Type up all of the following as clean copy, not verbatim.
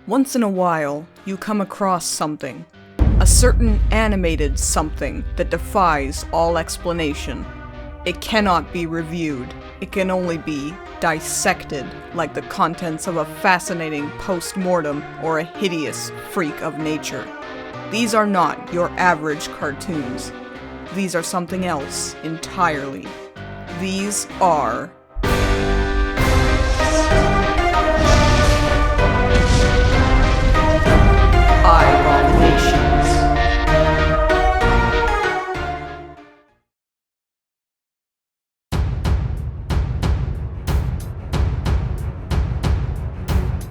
Once in a while, you come across something. A certain animated something that defies all explanation. It cannot be reviewed. It can only be dissected like the contents of a fascinating post-mortem or a hideous freak of nature. These are not your average cartoons. These are something else entirely. These are Eyebominations.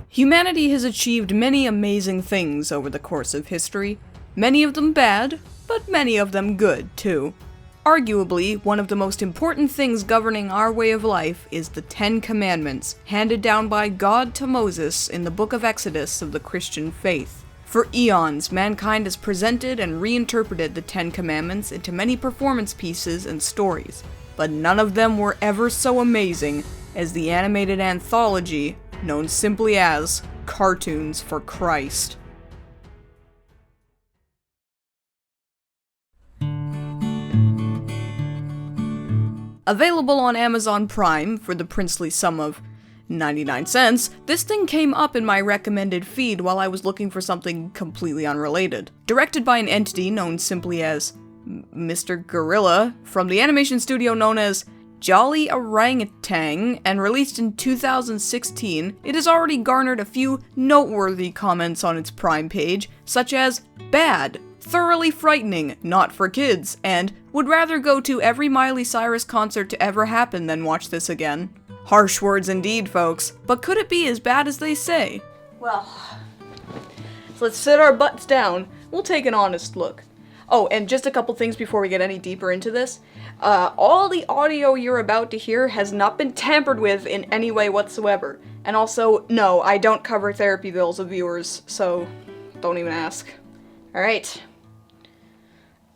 Humanity has achieved many amazing things over the course of history, many of them bad, but many of them good, too. Arguably, one of the most important things governing our way of life is the Ten Commandments, handed down by God to Moses in the Book of Exodus of the Christian faith. For eons, mankind has presented and reinterpreted the Ten Commandments into many performance pieces and stories, but none of them were ever so amazing as the animated anthology known simply as Cartoons for Christ. Available on Amazon Prime for the princely sum of 99 cents, this thing came up in my recommended feed while I was looking for something completely unrelated. Directed by an entity known simply as Mr. Gorilla, from the animation studio known as Jolly Orangutan, and released in 2016, it has already garnered a few noteworthy comments on its Prime page, such as bad, thoroughly frightening, not for kids, and would rather go to every Miley Cyrus concert to ever happen than watch this again. Harsh words indeed, folks, but could it be as bad as they say? Well, so let's sit our butts down. We'll take an honest look. Oh, and just a couple things before we get any deeper into this. All the audio you're about to hear has not been tampered with in any way whatsoever. And also, no, I don't cover therapy bills of viewers, so don't even ask. Alright,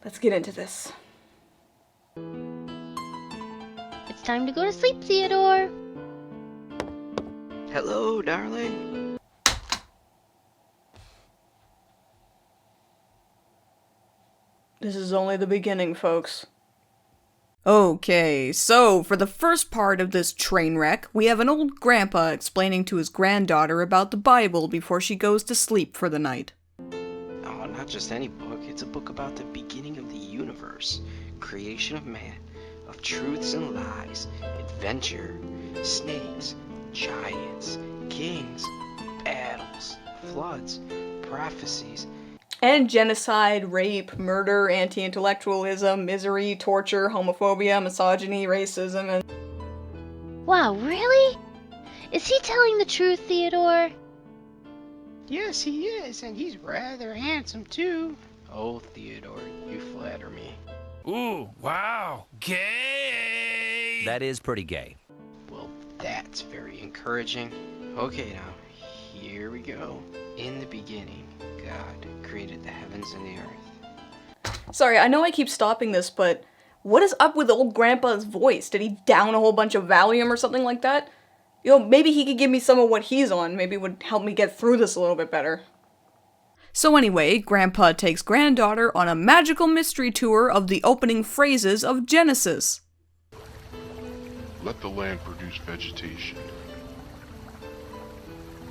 let's get into this. It's time to go to sleep, Theodore. Hello, darling. This is only the beginning, folks. Okay, so for the first part of this train wreck, we have an old grandpa explaining to his granddaughter about the Bible before she goes to sleep for the night. Oh, not just any book. It's a book about the beginning of the universe, creation of man, of truths and lies, adventure, snakes, giants, kings, battles, floods, prophecies, and genocide, rape, murder, anti-intellectualism, misery, torture, homophobia, misogyny, racism, and... Wow, really? Is he telling the truth, Theodore? Yes, he is, and he's rather handsome, too. Oh, Theodore, you flatter me. Ooh, wow, gay! That is pretty gay. Well, that's very encouraging. Okay, now, here we go. In the beginning, God created the heavens and the earth. Sorry, I know I keep stopping this, but what is up with old grandpa's voice? Did he down a whole bunch of Valium or something like that? You know, maybe he could give me some of what he's on. Maybe it would help me get through this a little bit better. So anyway, Grandpa takes granddaughter on a magical mystery tour of the opening phrases of Genesis. Let the land produce vegetation.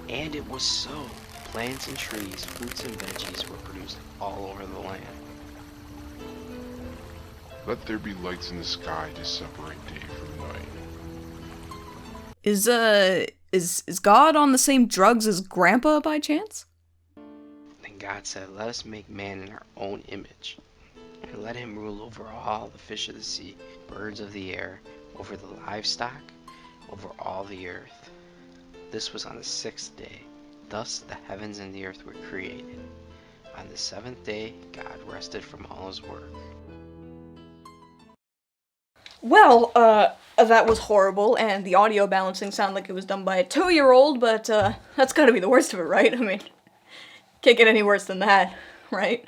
And it was so. Plants and trees, fruits and veggies were produced all over the land. Let there be lights in the sky to separate day from night. Is God on the same drugs as Grandpa by chance? Then God said, let us make man in our own image, and let him rule over all the fish of the sea, birds of the air, over the livestock, over all the earth. This was on the 6th day. Thus the heavens and the earth were created. On the 7th day, God rested from all his work. Well, that was horrible, and the audio balancing sounded like it was done by a 2-year-old, but, that's gotta be the worst of it, right? I mean, can't get any worse than that, right?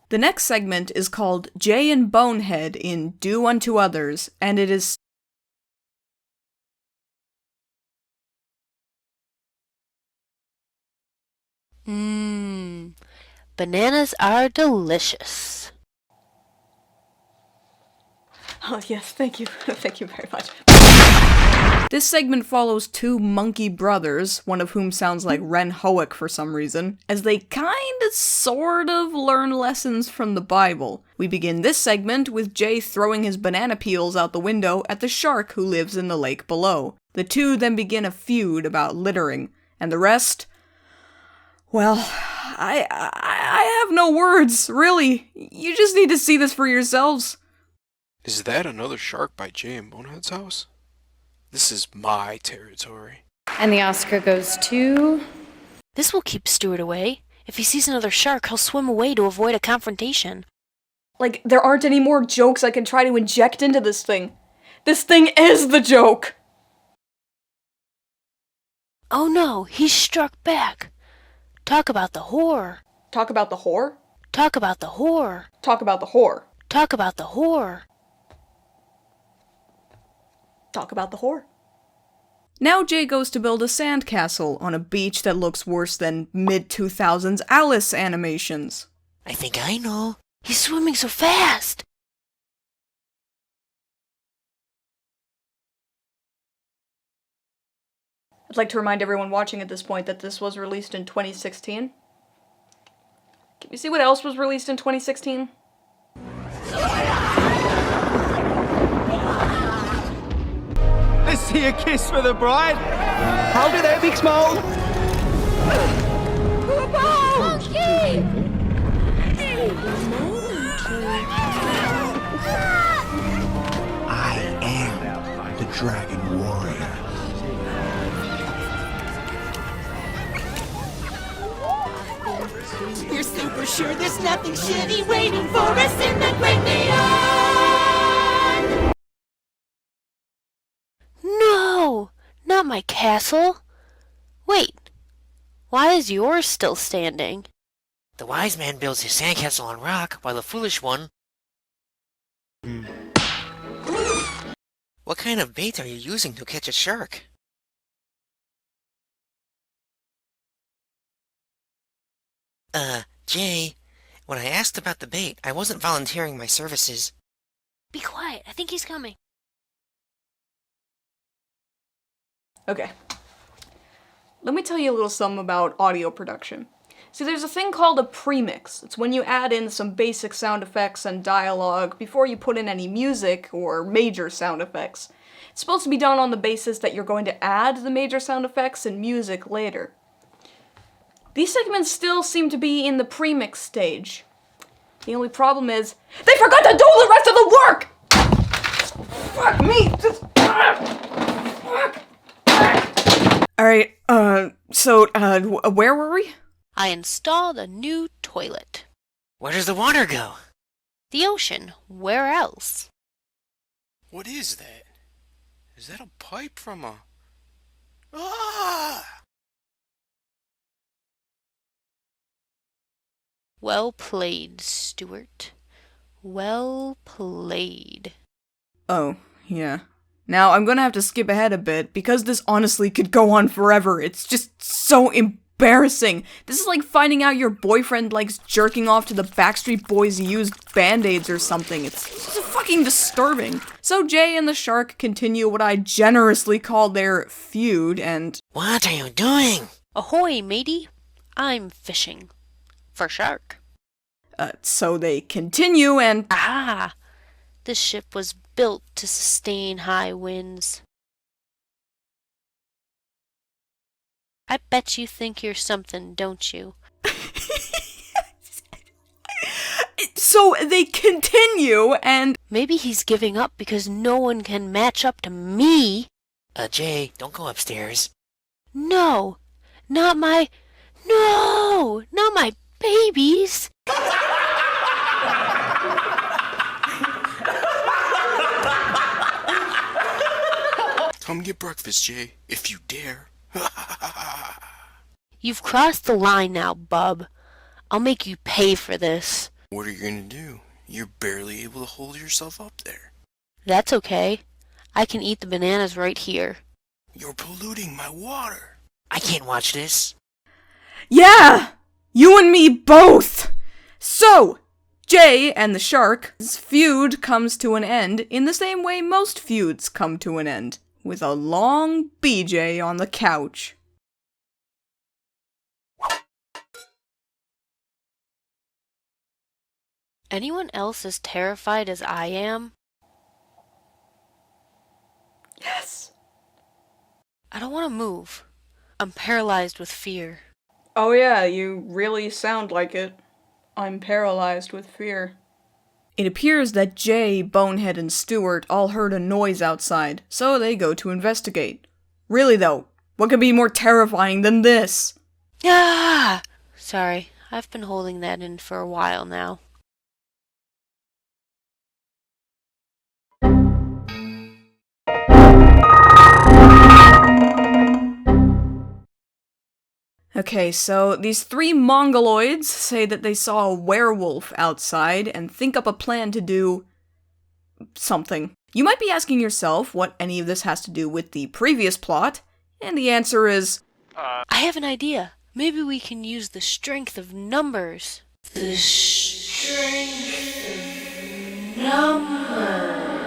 The next segment is called Jay and Bonehead in Do Unto Others, and it is Mmm. Bananas are delicious. Oh, yes, thank you. Thank you very much. This segment follows two monkey brothers, one of whom sounds like Ren Hoek for some reason, as they sort of learn lessons from the Bible. We begin this segment with Jay throwing his banana peels out the window at the shark who lives in the lake below. The two then begin a feud about littering, and the rest... well, I have no words, really. You just need to see this for yourselves. Is that another shark by Jay and Bonehead's house? This is my territory. And the Oscar goes to... This will keep Stuart away. If he sees another shark, he'll swim away to avoid a confrontation. Like, there aren't any more jokes I can try to inject into this thing. This thing is the joke! Oh no, he's struck back. Talk about the whore. Talk about the whore? Talk about the whore. Talk about the whore. Talk about the whore. Talk about the whore. Now Jay goes to build a sandcastle on a beach that looks worse than mid-2000s Alice animations. I think I know. He's swimming so fast. I'd like to remind everyone watching at this point that this was released in 2016. Can we see what else was released in 2016? Let's see a kiss for the bride. Hold it there, Big Small. I am the Dragon Warrior. You're super sure there's nothing shitty waiting for us in the great beyond? No, not my castle. Wait, why is yours still standing? The wise man builds his sandcastle on rock, while the foolish one... What kind of bait are you using to catch a shark? Jay, when I asked about the bait, I wasn't volunteering my services. Be quiet, I think he's coming. Okay. Let me tell you a little something about audio production. See, there's a thing called a premix. It's when you add in some basic sound effects and dialogue before you put in any music or major sound effects. It's supposed to be done on the basis that you're going to add the major sound effects and music later. These segments still seem to be in the premix stage. The only problem is, they forgot to do the rest of the work! Fuck me! Alright, where were we? I installed a new toilet. Where does the water go? The ocean. Where else? What is that? Is that a pipe from a... Ah! Well played, Stuart. Well played. Oh, yeah. Now, I'm gonna have to skip ahead a bit, because this honestly could go on forever. It's just so embarrassing. This is like finding out your boyfriend likes jerking off to the Backstreet Boys' used Band-Aids or something. It's fucking disturbing. So Jay and the shark continue what I generously call their feud, and... What are you doing? Ahoy, matey. I'm fishing. For shark. So they continue and... Ah! This ship was built to sustain high winds. I bet you think you're something, don't you? So they continue and... Maybe he's giving up because no one can match up to me. Jay, don't go upstairs. No! Not my babies! Come get breakfast, Jay, if you dare. You've crossed the line now, bub. I'll make you pay for this. What are you gonna do? You're barely able to hold yourself up there. That's okay. I can eat the bananas right here. You're polluting my water. I can't watch this. Yeah! You and me both! So, Jay and the shark's feud comes to an end in the same way most feuds come to an end, with a long BJ on the couch. Anyone else as terrified as I am? Yes. I don't want to move. I'm paralyzed with fear. Oh yeah, you really sound like it. I'm paralyzed with fear. It appears that Jay, Bonehead, and Stuart all heard a noise outside, so they go to investigate. Really though, what could be more terrifying than this? Ah! Sorry, I've been holding that in for a while now. Okay, so these three mongoloids say that they saw a werewolf outside and think up a plan to do something. You might be asking yourself what any of this has to do with the previous plot, and the answer is... I have an idea. Maybe we can use the strength of numbers. The strength of numbers.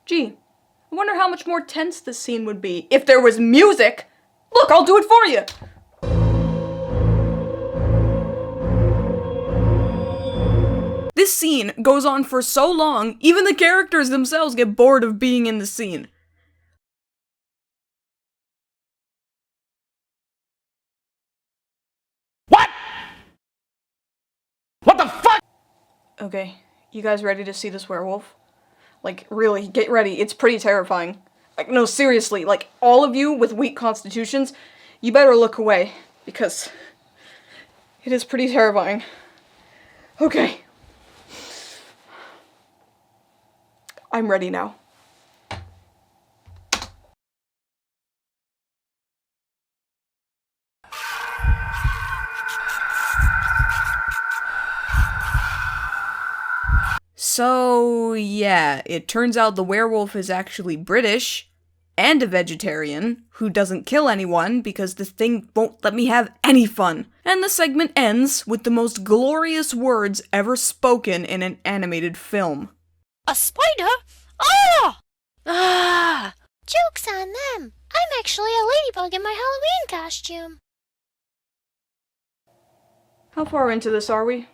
Gee, I wonder how much more tense this scene would be if there was music! Look, I'll do it for you! This scene goes on for so long, even the characters themselves get bored of being in the scene. What? What the fuck? Okay, you guys ready to see this werewolf? Like, really, get ready, it's pretty terrifying. Like, no, seriously, like, all of you with weak constitutions, you better look away, because it is pretty terrifying. Okay. I'm ready now. So, yeah, it turns out the werewolf is actually British, and a vegetarian, who doesn't kill anyone because this thing won't let me have any fun. And the segment ends with the most glorious words ever spoken in an animated film. A spider? Ah! Ah! Joke's on them. I'm actually a ladybug in my Halloween costume. How far into this are we?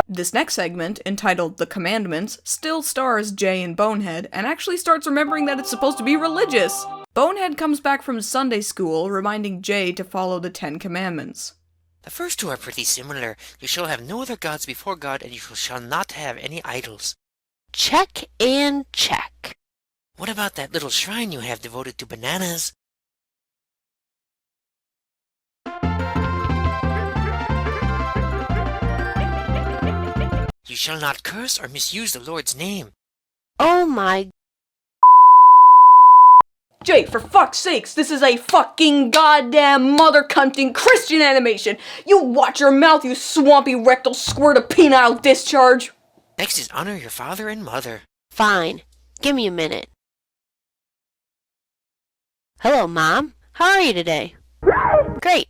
This next segment, entitled The Commandments, still stars Jay and Bonehead, and actually starts remembering that it's supposed to be religious. Bonehead comes back from Sunday school, reminding Jay to follow the 10 Commandments. The first two are pretty similar. You shall have no other gods before God, and you shall not have any idols. Check and check. What about that little shrine you have devoted to bananas? You shall not curse or misuse the Lord's name. Oh my... Jay, for fuck's sakes, this is a fucking goddamn mother-cunting Christian animation! You watch your mouth, you swampy rectal squirt of penile discharge! Next is honor your father and mother. Fine. Give me a minute. Hello, Mom. How are you today? Great.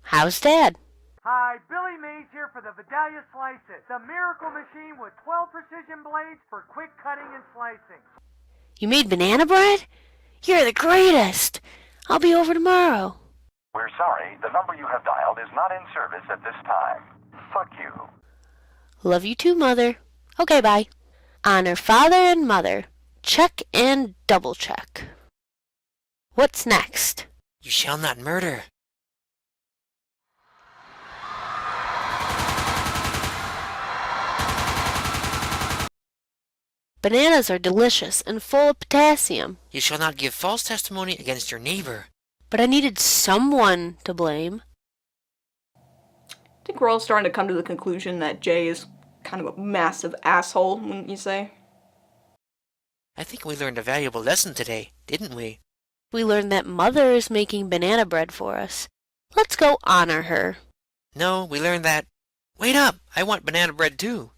How's Dad? Hi, Billy Mays here for the Vidalia Slice It, the miracle machine with 12 precision blades for quick cutting and slicing. You made banana bread? You're the greatest. I'll be over tomorrow. We're sorry, the number you have dialed is not in service at this time. Fuck you. Love you too, Mother. Okay, bye. Honor father and mother. Check and double check. What's next? You shall not murder. Bananas are delicious and full of potassium. You shall not give false testimony against your neighbor. But I needed someone to blame. I think we're all starting to come to the conclusion that Jay is kind of a massive asshole, wouldn't you say? I think we learned a valuable lesson today, didn't we? We learned that Mother is making banana bread for us. Let's go honor her. No, we learned that. Wait up! I want banana bread too.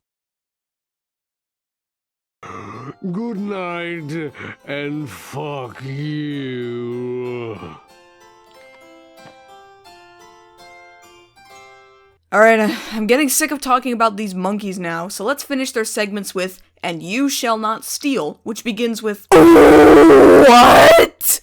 Good night, and fuck you. Alright, I'm getting sick of talking about these monkeys now, so let's finish their segments with, "And you shall not steal," which begins with, What?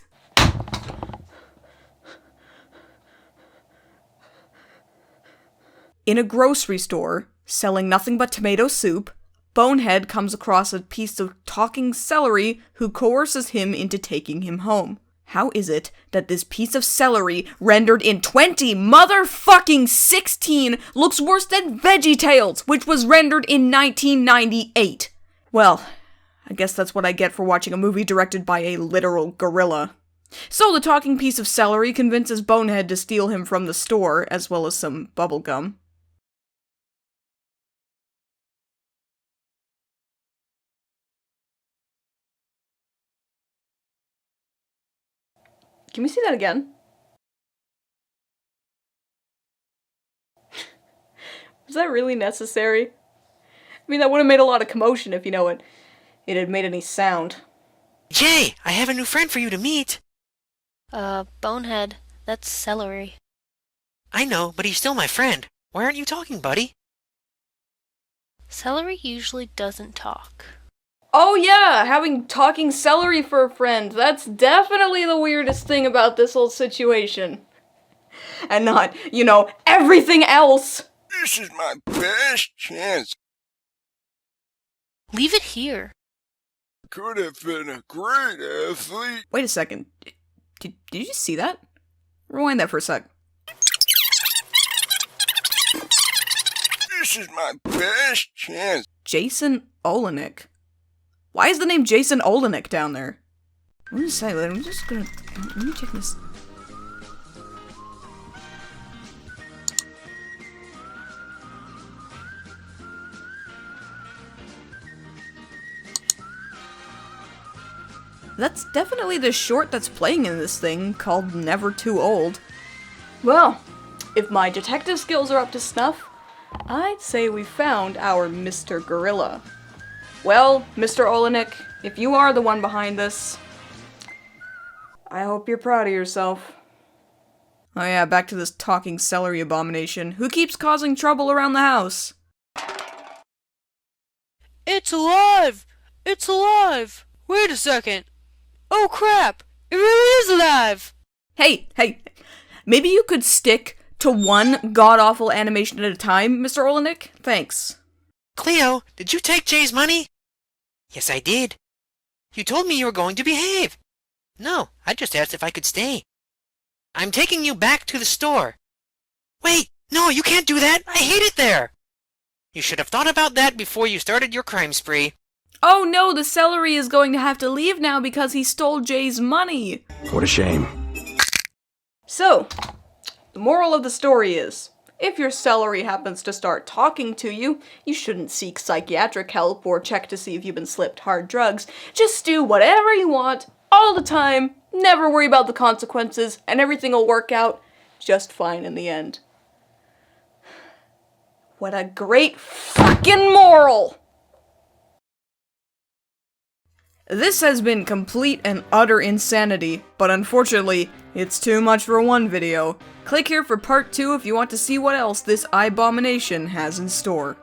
In a grocery store, selling nothing but tomato soup, Bonehead comes across a piece of talking celery who coerces him into taking him home. How is it that this piece of celery, rendered in 2016, looks worse than VeggieTales, which was rendered in 1998? Well, I guess that's what I get for watching a movie directed by a literal gorilla. So the talking piece of celery convinces Bonehead to steal him from the store, as well as some bubblegum. Can we see that again? Was that really necessary? I mean, that would have made a lot of commotion if, it had made any sound. Jay, I have a new friend for you to meet. Bonehead, that's celery. I know, but he's still my friend. Why aren't you talking, buddy? Celery usually doesn't talk. Oh yeah, having talking celery for a friend. That's definitely the weirdest thing about this whole situation. And not, everything else. This is my best chance. Leave it here. Could have been a great athlete. Wait a second. Did you just see that? Rewind that for a sec. This is my best chance. Jason Olenek. Why is the name Jason Olenek down there? Let me check this. That's definitely the short that's playing in this thing, called Never Too Old. Well, if my detective skills are up to snuff, I'd say we found our Mr. Gorilla. Well, Mr. Olenek, if you are the one behind this, I hope you're proud of yourself. Oh yeah, back to this talking celery abomination. Who keeps causing trouble around the house? It's alive! It's alive! Wait a second! Oh crap! It really is alive! Hey, maybe you could stick to one god-awful animation at a time, Mr. Olenek? Thanks. Cleo, did you take Jay's money? Yes, I did. You told me you were going to behave. No, I just asked if I could stay. I'm taking you back to the store. Wait, no, you can't do that. I hate it there. You should have thought about that before you started your crime spree. Oh no, the celery is going to have to leave now because he stole Jay's money. What a shame. So, the moral of the story is, if your celery happens to start talking to you, you shouldn't seek psychiatric help or check to see if you've been slipped hard drugs. Just do whatever you want, all the time, never worry about the consequences, and everything will work out just fine in the end. What a great fucking moral! This has been complete and utter insanity, but unfortunately, it's too much for one video. Click here for part 2 if you want to see what else this Eyebomination has in store.